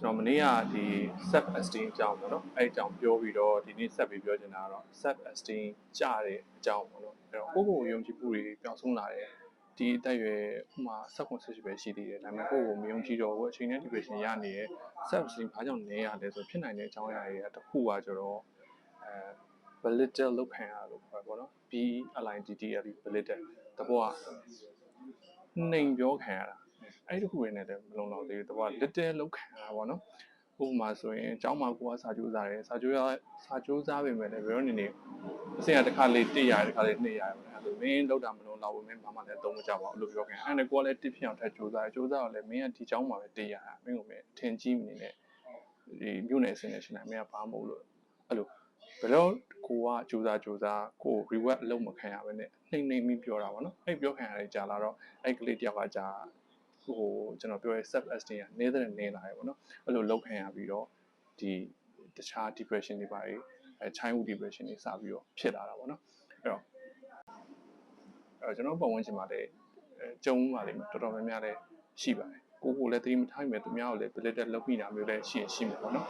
ကျွန်တော်မနေ့ကဒီ self esteem အကြောင်းပေါ့နော်အဲ့အကြောင်းပြောပြီးတော့ဒီနေ့ဆက်ပြီးပြောချင်တာကတော့ self esteem ကျတဲ့အကြောင်းပေါ့နော်အဲ့တော့ကိုယ့်ကိုယ်ယုံကြည်မှုတွေပျောက်ဆုံးလာတယ်ဒီအသက်အရွယ်ဥမာ18ပဲရှိသေးတယ်ဒါပေမဲ့ကိုယ့်ကိုယ်မယုံကြည်တော့ဘူးအချိန်နဲ့ depression ရနေရဲ့ self esteem ဘာကြောင့်နည်းရလဲဆိုဖြစ်နိုင်တဲ့အကြောင်းအရာတွေကတစ်ခုကကျတော့belittle လောက်ခံရလို့ခေါ်ပေါ့နော် BLITTLE belittle တဘောကနှိမ်ပြောခံရတာအဲ့ဒီခုရင်းနဲ့လည်းမလုံလောက်သေးဘူးတဘောက little လောက်ခံရတာပေါ့နော်ဥပမာဆိုရင်အเจ้าမှာကိုကစာကြိုးစားတယ်စာကြိုးစားပေမဲ့လည်းဘယ်တော့နေအစင်ကတစ်ခါလေး100ရတစ်ခါလေး200ရပေါ့အဲ့လိုမင်းလောက်တာမလုံလောက်ဘူးမင်းဘာမှလည်းသုံးမကြပါဘူးလို့ပြောခင်အဲ့ဒါကိုကလည်းတစ်ဖြစ်အောင်ထပ်ကြိုးစားတော့လည်းမင်းကဒီเจ้าမှာပဲ100ရမင်းကိုပဲအထင်ကြီးမနေနဲ့ဒီမြို့နယ်အစင်နဲ့ရှင်နိုင်မင်းကဘာမှမဟုတ်လို့အဲ့လိုဘယ်တော့ကိုကကြိုးစားကို reward အလုပ်မခံရဘဲနဲ့နှိမ့်ပြီးပြောတာပေါ့နော်အဲ့ပြောခံရတယ်ကြာလာတော့အဲ့ကလေးတယောက်ကကြာဟိုကျွန်တော်ပြောရဲ self esteem ကနေလာတယ်ပေါ့နော်အဲ့လိုလောက်ခံရပြီးတော့ဒီတခြား depression တွေပါတယ်childhood depression တွေစပြီးတော့ဖြစ်လာတာပေါ့နော်အဲ့တော့ကျွန်တော်ပတ်ဝန်းကျင်မှာလည်းကြုံပါလိမ့်မယ်တော်တော်များများလည်းရှိပါတယ်ကိုလည်းသတိမထားမိမယ်သူများကိုလည်း belittle လုပ်ပြီးတာမျိုးလည်းရှိမှာပေါ့နော်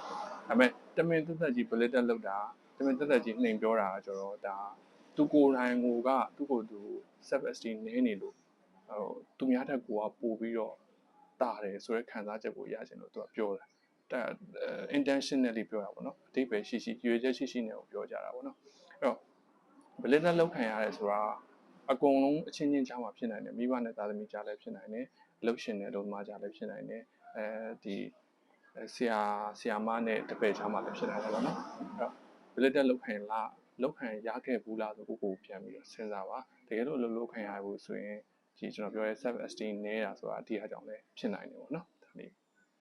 ဒါပေမဲ့တမင်သက်ကြီး belittle လုပ်တာတမင်သက်ကြီးနှိမ်ပြောတာကျတော့ဒါသူကိုယ်တိုင်ကိုကသူ့ကိုယ်သူ self esteem နည်းနေလို့သူများတက်ကိုကပို့ပြီးတော့တာတယ်ဆိုတဲ့ခံစားချက်ကိုရချင်လို့သူကပြောတာဒါ intentionally ပြောတာပေါ့နော်အဓိပ္ပာယ်ရှိရွေချက်ရှိနေကိုပြောကြတာပေါ့နော်အဲ့တော့ belittle လောက်ခံရတယ်ဆိုတာအကုန်လုံးအချင်းချင်းကြားမှာဖြစ်နိုင်တယ်မိဘနဲ့သားသမီးကြားလည်းဖြစ်နိုင်တယ်လှုပ်ရှင်တဲ့လူမကြားလည်းဖြစ်နိုင်တယ်ဒီဆရာမနဲ့တပည့်ကြားမှာလည်းဖြစ်နိုင်တယ်ပေါ့နော်အဲ့တော့ belittle လောက်ခံရခဲ့ဘူးလားဆိုကိုပြန်ပြီးတော့စဉ်းစားပါတကယ်လို့လောက်ခံရဘူးဆိုရင်ဒီကျွန်တော်ပြောရဲ self esteem နည်းတာဆိုတာအတိအကျကြောင့်လည်းဖြစ်နိုင်တယ်ပေါ့နော်ဒါလေး